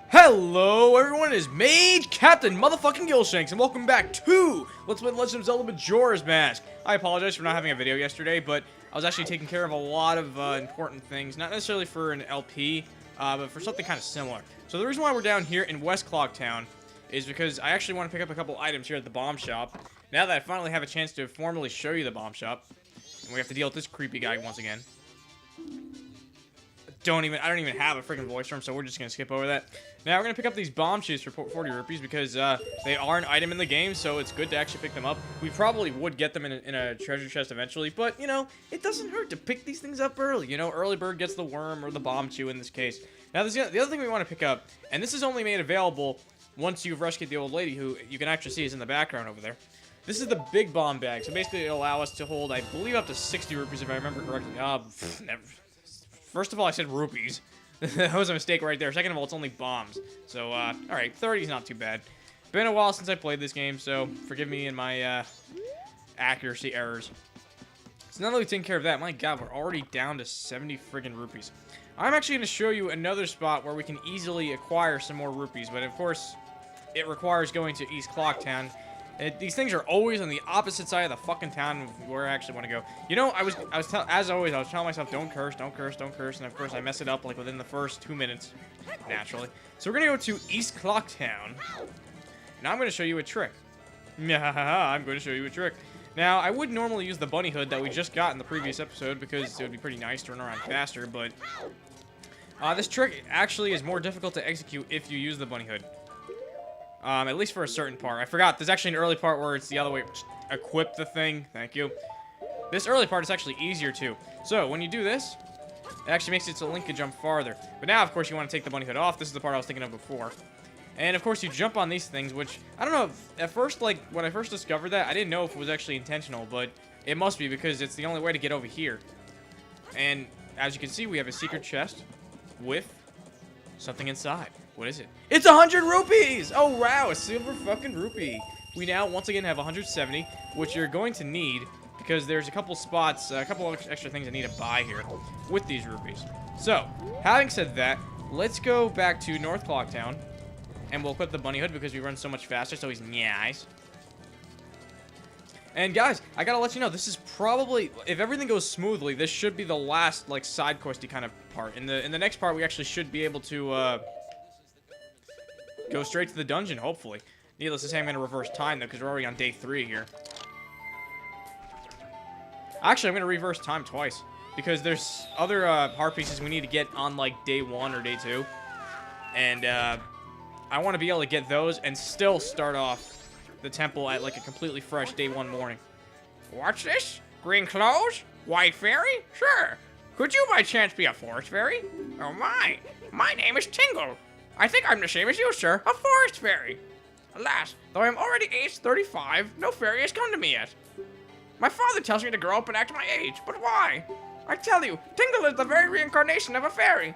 Hello everyone, it is Mage Captain Motherfucking Gilshanks, and welcome back to Let's Play The Legend of Zelda Majora's Mask. I apologize for not having a video yesterday, but I was actually taking care of a lot of important things, not necessarily for an LP, but for something kind of similar. So the reason why we're down here in West Clock Town is because I actually want to pick up a couple items here at the bomb shop. Now that I finally have a chance to formally show you the bomb shop, and we have to deal with this creepy guy once again. I don't even have a freaking voice for him, so we're just gonna skip over that. Now we're gonna pick up these bomb shoes for 40 rupees because they are an item in the game, so it's good to actually pick them up. We probably would get them in a treasure chest eventually, but you know, it doesn't hurt to pick these things up early. You know, early bird gets the worm or the bomb shoe in this case. Now the other thing we want to pick up, and this is only made available once you've rescued the old lady, who you can actually see is in the background over there. This is the big bomb bag, so basically it'll allow us to hold, I believe, up to 60 rupees if I remember correctly. Never. First of all, I said rupees. That was a mistake right there. Second of all, it's only bombs. So, alright, 30 is not too bad. Been a while since I played this game, so forgive me in my, accuracy errors. So now that we've taken care of that, my god, we're already down to 70 friggin' rupees. I'm actually going to show you another spot where we can easily acquire some more rupees, but of course, it requires going to East Clock Town. These things are always on the opposite side of the fucking town where I actually want to go. You know, as always, I was telling myself, don't curse, don't curse, don't curse, and of course I mess it up like within the first 2 minutes, naturally. So we're gonna go to East Clock Town, and I'm gonna show you a trick. I'm going to show you a trick. Now, I would normally use the bunny hood that we just got in the previous episode because it would be pretty nice to run around faster, but this trick actually is more difficult to execute if you use the bunny hood. At least for a certain part. I forgot, there's actually an early part where it's the other way. Just equip the thing. Thank you. This early part is actually easier, too. So, when you do this, it actually makes it so Link can jump farther. But now, of course, you want to take the bunny hood off. This is the part I was thinking of before. And, of course, you jump on these things, which, I don't know, at first, like, when I first discovered that, I didn't know if it was actually intentional, but it must be because it's the only way to get over here. And, as you can see, we have a secret chest with something inside. What is it? It's 100 rupees! Oh, wow, a silver fucking rupee. We now, once again, have 170, which you're going to need because there's a couple spots, a couple of extra things I need to buy here with these rupees. So, having said that, let's go back to North Clock Town, and we'll equip the bunny hood because we run so much faster, so he's nice. And guys, I gotta let you know, this is probably, if everything goes smoothly, this should be the last, like, side questy kind of part. In the next part, we actually should be able to, go straight to the dungeon, hopefully. Needless to say, I'm going to reverse time, though, because we're already on day 3 here. Actually, I'm going to reverse time twice, because there's other heart pieces we need to get on, like, day 1 or day 2. And, I want to be able to get those and still start off the temple at, like, a completely fresh day 1 morning. What's this? Green clothes? White fairy? Sure. Could you, by chance, be a forest fairy? Oh, my. My name is Tingle. I think I'm the same as you, sir, a forest fairy. Alas, though I am already age 35, no fairy has come to me yet. My father tells me to grow up and act my age, but why? I tell you, Tingle is the very reincarnation of a fairy.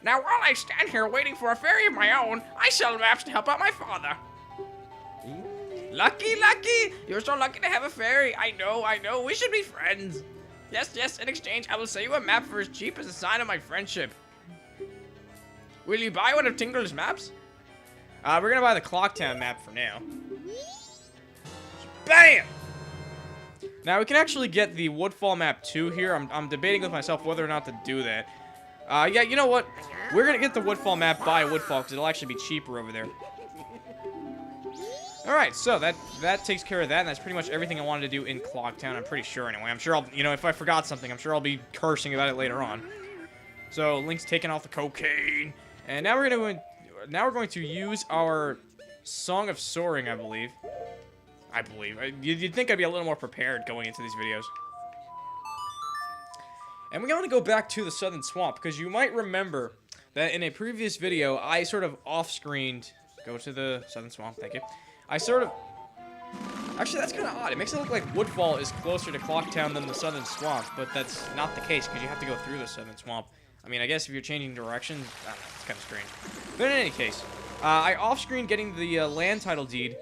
Now, while I stand here waiting for a fairy of my own, I sell maps to help out my father. Lucky, lucky! You're so lucky to have a fairy. I know, we should be friends. Yes, in exchange, I will sell you a map for as cheap as a sign of my friendship. Will you buy one of Tingle's maps? We're gonna buy the Clocktown map for now. BAM! Now, we can actually get the Woodfall map too here. I'm debating with myself whether or not to do that. Yeah, you know what? We're gonna get the Woodfall map by Woodfall, because it'll actually be cheaper over there. Alright, so that takes care of that, and that's pretty much everything I wanted to do in Clocktown, I'm pretty sure anyway. I'm sure you know, if I forgot something, I'm sure I'll be cursing about it later on. So, Link's taking off the cocaine. And now we're going to use our Song of Soaring, I believe. You'd think I'd be a little more prepared going into these videos. And we're going to go back to the Southern Swamp, because you might remember that in a previous video, I sort of off-screened... Go to the Southern Swamp, thank you. Actually, that's kind of odd. It makes it look like Woodfall is closer to Clocktown than the Southern Swamp, but that's not the case, because you have to go through the Southern Swamp. I mean, I guess if you're changing directions, I don't know, it's kind of strange. But in any case, I off-screen getting the land title deed,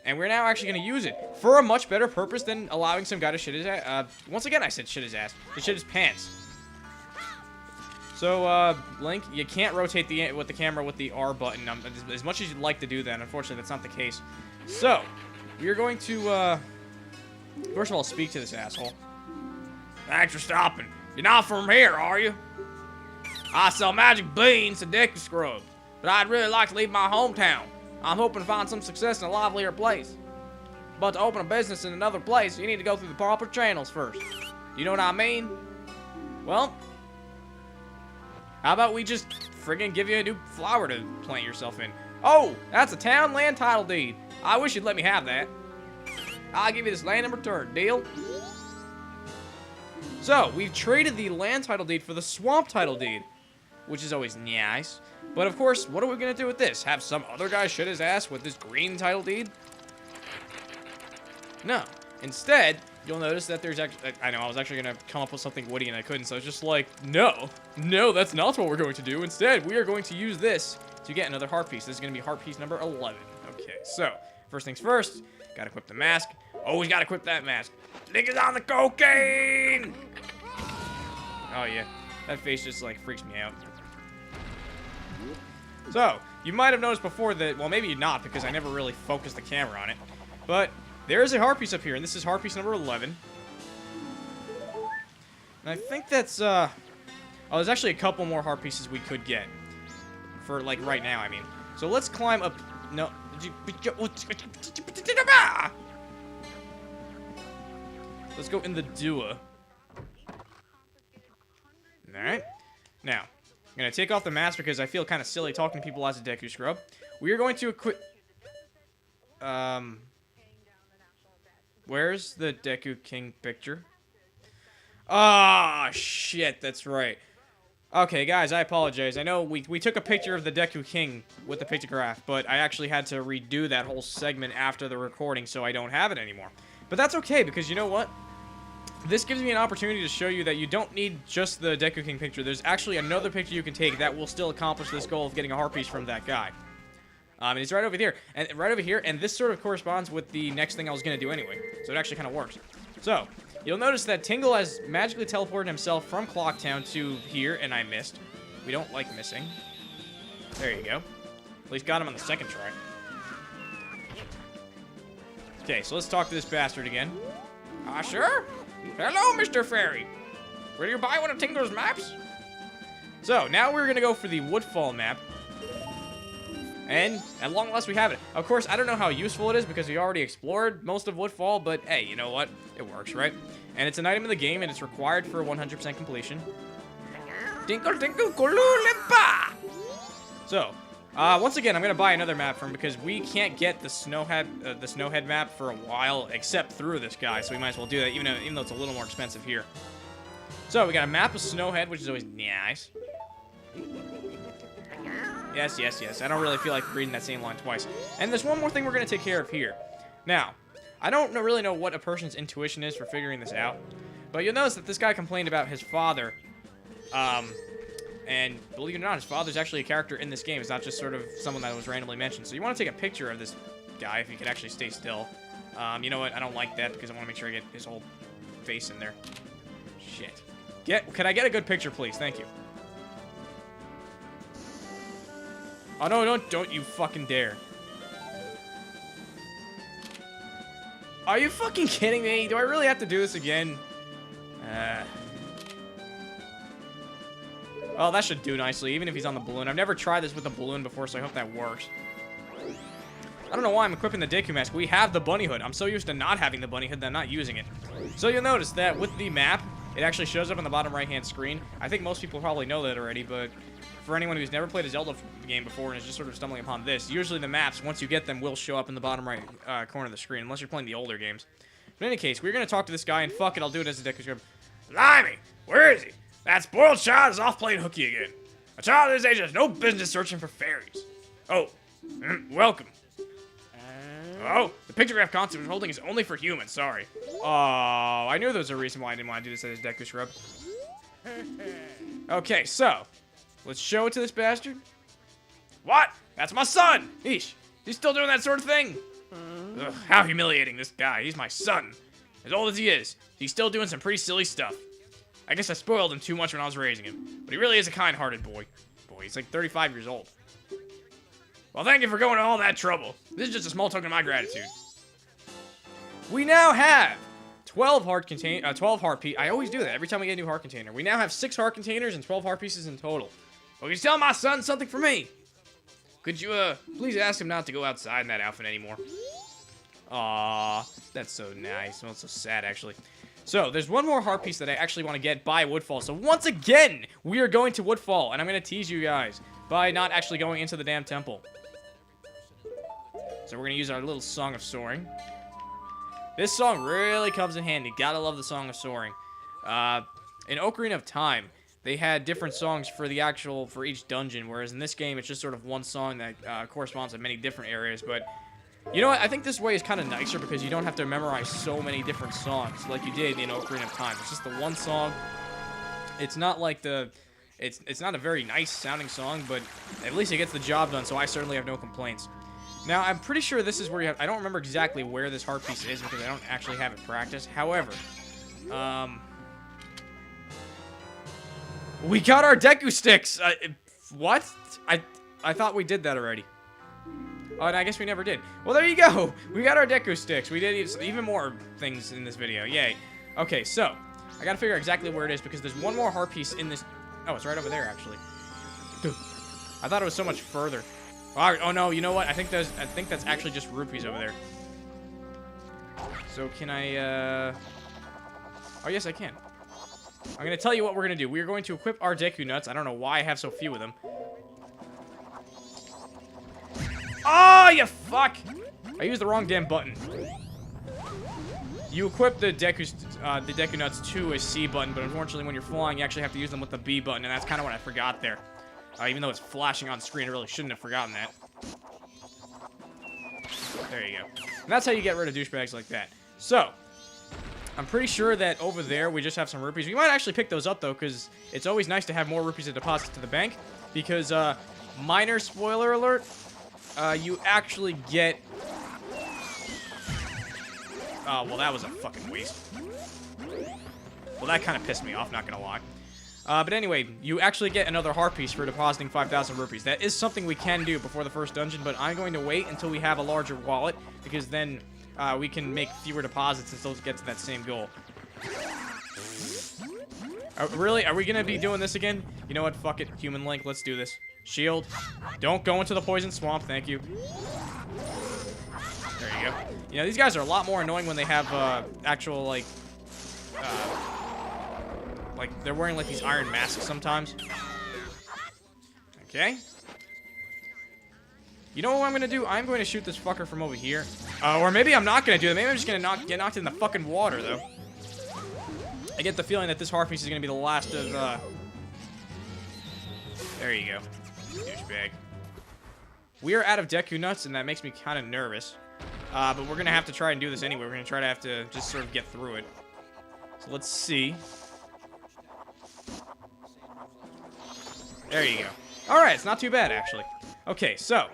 and we're now actually going to use it for a much better purpose than allowing some guy to shit his ass. Once again, I said shit his ass. To shit his pants. So, Link, you can't rotate with the camera with the R button. As much as you'd like to do that, unfortunately, that's not the case. So, we are going to, first of all, speak to this asshole. Thanks for stopping. You're not from here, are you? I sell magic beans to Deku Scrub, but I'd really like to leave my hometown. I'm hoping to find some success in a livelier place. But to open a business in another place, you need to go through the proper channels first. You know what I mean? Well, how about we just friggin' give you a new flower to plant yourself in? Oh, that's a town land title deed. I wish you'd let me have that. I'll give you this land in return. Deal? So, we've traded the land title deed for the swamp title deed, which is always nice. But of course, what are we gonna do with this? Have some other guy shit his ass with this green title deed? No. Instead, you'll notice that there's actually... I know, I was actually going to come up with something witty and I couldn't, so I was just like, no. No, that's not what we're going to do. Instead, we are going to use this to get another heart piece. This is going to be heart piece number 11. Okay, so, first things first, gotta equip the mask. Always gotta equip that mask. Niggas on the cocaine! Oh, yeah. That face just, like, freaks me out. So, you might have noticed before that... Well, maybe not, because I never really focused the camera on it. But... there is a heart piece up here, and this is heart piece number 11. And I think that's, oh, there's actually a couple more heart pieces we could get. For, like, right now, I mean. So let's climb up... No. Let's go in the Dua. Alright. Now, I'm going to take off the mask because I feel kind of silly talking to people as a Deku Scrub. We are going to equip... Where's the Deku King picture? Ah, shit, that's right. Okay, guys, I apologize. I know we took a picture of the Deku King with the pictograph, but I actually had to redo that whole segment after the recording, so I don't have it anymore. But that's okay, because you know what? This gives me an opportunity to show you that you don't need just the Deku King picture. There's actually another picture you can take that will still accomplish this goal of getting a heart piece from that guy. And it's right over here, and this sort of corresponds with the next thing I was going to do anyway, so it actually kind of works. So, you'll notice that Tingle has magically teleported himself from Clocktown to here, and I missed. We don't like missing. There you go. At least got him on the second try. Okay, so let's talk to this bastard again. Sure? Hello, Mr. Fairy. Will you buy one of Tingle's maps? So, now we're going to go for the Woodfall map. And at long last we have it. Of course, I don't know how useful it is because we already explored most of Woodfall, but hey, you know what? It works, right? And it's an item in the game, and it's required for 100% completion. Tinkle, tinkle, kululimpa! So, once again, I'm gonna buy another map from him because we can't get the Snowhead map for a while, except through this guy. So we might as well do that, even though it's a little more expensive here. So we got a map of Snowhead, which is always nice. Yes, yes, yes. I don't really feel like reading that same line twice. And there's one more thing we're going to take care of here. Now, I don't really know what a person's intuition is for figuring this out, but you'll notice that this guy complained about his father. And believe it or not, his father's actually a character in this game. It's not just sort of someone that was randomly mentioned. So you want to take a picture of this guy if he could actually stay still. You know what? I don't like that because I want to make sure I get his whole face in there. Shit. Can I get a good picture, please? Thank you. Oh, no, don't you fucking dare. Are you fucking kidding me? Do I really have to do this again? Well, that should do nicely, even if he's on the balloon. I've never tried this with a balloon before, so I hope that works. I don't know why I'm equipping the Deku mask. We have the bunny hood. I'm so used to not having the bunny hood that I'm not using it. So you'll notice that with the map, it actually shows up on the bottom right-hand screen. I think most people probably know that already, but for anyone who's never played a Zelda game before and is just sort of stumbling upon this, usually the maps, once you get them, will show up in the bottom right corner of the screen, unless you're playing the older games. But in any case, we're going to talk to this guy, and fuck it, I'll do it as a Deku script. Blimey, where is he? That spoiled child is off playing hooky again. A child of his age has no business searching for fairies. Oh, welcome. Oh, the pictograph concept we're holding is only for humans, sorry. Oh, I knew there was a reason why I didn't want to do this as a Deku Scrub. Okay, so, let's show it to this bastard. What? That's my son! Eesh, he's still doing that sort of thing? Ugh, how humiliating, this guy. He's my son. As old as he is, he's still doing some pretty silly stuff. I guess I spoiled him too much when I was raising him. But he really is a kind-hearted boy. Boy, he's like 35 years old. Well, thank you for going to all that trouble. This is just a small token of my gratitude. We now have 12 heart pieces. I always do that every time we get a new heart container. We now have 6 heart containers and 12 heart pieces in total. Well, you tell my son something for me. Could you, please ask him not to go outside in that outfit anymore? Aww, that's so nice. Well, it's so sad, actually. So, there's one more heart piece that I actually want to get by Woodfall. So, once again, we are going to Woodfall, and I'm going to tease you guys by not actually going into the damn temple. So, we're going to use our little Song of Soaring. This song really comes in handy. Gotta love the Song of Soaring. In Ocarina of Time, they had different songs for each dungeon, whereas in this game, it's just sort of one song that corresponds to many different areas, but you know what? I think this way is kind of nicer because you don't have to memorize so many different songs like you did in Ocarina of Time. It's just the one song. It's not like it's not a very nice sounding song, but at least it gets the job done, so I certainly have no complaints. Now, I'm pretty sure this is where you have... I don't remember exactly where this heart piece is because I don't actually have it practiced. However, we got our Deku Sticks! What? I thought we did that already. Oh, and I guess we never did. Well, there you go. We got our Deku Sticks. We did even more things in this video. Yay. Okay, so I gotta figure out exactly where it is because there's one more heart piece in this. Oh, it's right over there, actually. Dude, I thought it was so much further. Oh no, you know what? I think that's actually just rupees over there. So can I? Oh yes, I can. I'm gonna tell you what we're gonna do. We are going to equip our Deku Nuts. I don't know why I have so few of them. Oh, you fuck! I used the wrong damn button. You equip the Deku Nuts to a C button, but unfortunately when you're flying, you actually have to use them with the B button, and that's kind of what I forgot there. Even though it's flashing on screen, I really shouldn't have forgotten that. There you go. And that's how you get rid of douchebags like that. So, I'm pretty sure that over there we just have some rupees. We might actually pick those up, though, because it's always nice to have more rupees to deposit to the bank. Because, minor spoiler alert, you actually get... Oh, well, that was a fucking waste. Well, that kind of pissed me off, not gonna lie. But anyway, you actually get another heart piece for depositing 5,000 rupees. That is something we can do before the first dungeon, but I'm going to wait until we have a larger wallet, because then we can make fewer deposits and still get to that same goal. Really? Are we going to be doing this again? You know what? Fuck it. Human Link. Let's do this. Shield. Don't go into the poison swamp. Thank you. There you go. You know, these guys are a lot more annoying when they have actual, like, they're wearing, like, these iron masks sometimes. Okay. You know what I'm going to do? I'm going to shoot this fucker from over here. Or maybe I'm not going to do that. Maybe I'm just going to get knocked in the fucking water, though. I get the feeling that this heart piece is going to be the last of, There you go. Douchebag. We are out of Deku Nuts, and that makes me kind of nervous. But we're going to have to try and do this anyway. We're going to try to have to just sort of get through it. So let's see. There you go. Alright, it's not too bad, actually. Okay, so,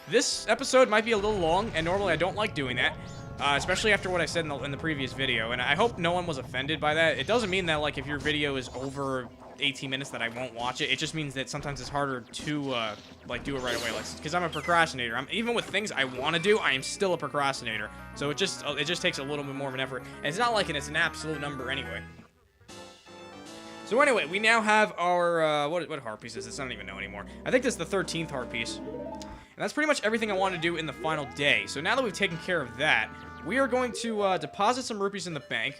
this episode might be a little long, and normally I don't like doing that. Especially after what I said in the previous video, and I hope no one was offended by that. It doesn't mean that, like, if your video is over 18 minutes that I won't watch it. It just means that sometimes it's harder to, like, do it right away. Like, because I'm a procrastinator. Even with things I want to do, I am still a procrastinator. So it just takes a little bit more of an effort. And it's not like it's an absolute number anyway. So anyway, we now have our, what heart piece is this? I don't even know anymore. I think this is the 13th heart piece. And that's pretty much everything I want to do in the final day. So now that we've taken care of that, we are going to deposit some rupees in the bank.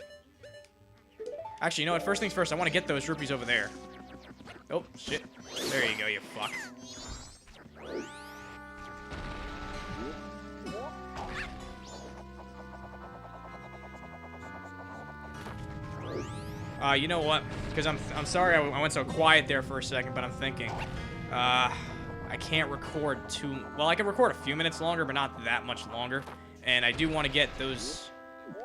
Actually, you know what? First things first, I want to get those rupees over there. Oh, shit. There you go, you fuck. You know what? Because I'm sorry I went so quiet there for a second, but I'm thinking. I can't record well, I can record a few minutes longer, but not that much longer. And I do want to get those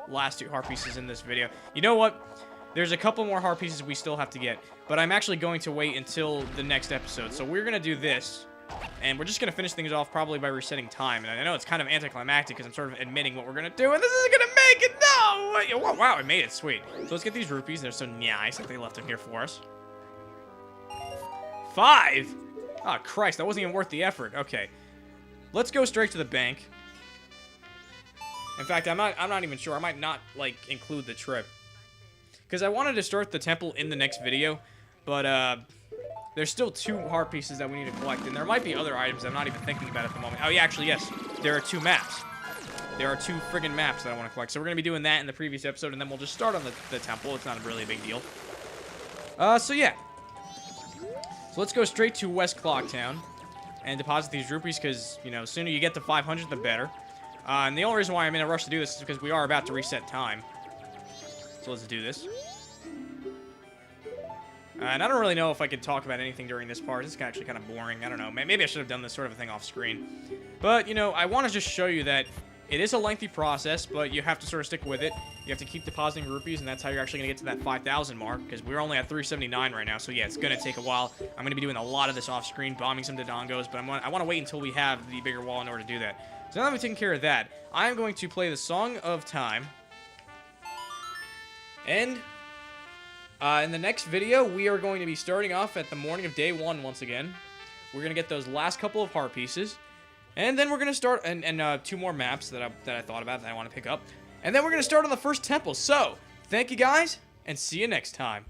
last 2 heart pieces in this video. You know what? There's a couple more heart pieces we still have to get, but I'm actually going to wait until the next episode. So we're going to do this. And we're just going to finish things off probably by resetting time. And I know it's kind of anticlimactic because I'm sort of admitting what we're going to do. And this isn't going to make it. No! Wow, I made it. Sweet. So let's get these rupees. They're so nice that they left them here for us. 5? Oh, Christ. That wasn't even worth the effort. Okay. Let's go straight to the bank. In fact, I'm not even sure. I might not, like, include the trip. Because I wanted to start the temple in the next video. But, there's still 2 heart pieces that we need to collect, and there might be other items I'm not even thinking about at the moment. Oh, yeah, actually, yes. There are 2 maps. There are 2 friggin' maps that I want to collect. So we're going to be doing that in the previous episode, and then we'll just start on the temple. It's not really a big deal. So, yeah. So let's go straight to West Clocktown and deposit these rupees, because, you know, the sooner you get to 500, the better. And the only reason why I'm in a rush to do this is because we are about to reset time. So let's do this. And I don't really know if I could talk about anything during this part. It's actually kind of boring. I don't know. Maybe I should have done this sort of a thing off screen. But, you know, I want to just show you that it is a lengthy process, but you have to sort of stick with it. You have to keep depositing rupees, and that's how you're actually going to get to that 5,000 mark, because we're only at 379 right now. So, yeah, it's going to take a while. I'm going to be doing a lot of this off screen, bombing some Dodongos, but I want to wait until we have the bigger wall in order to do that. So now that we've taken care of that, I'm going to play the Song of Time. And in the next video, we are going to be starting off at the morning of day 1 once again. We're going to get those last couple of heart pieces. And then we're going to start, and 2 more maps that I thought about that I want to pick up. And then we're going to start on the first temple. So, thank you guys, and see you next time.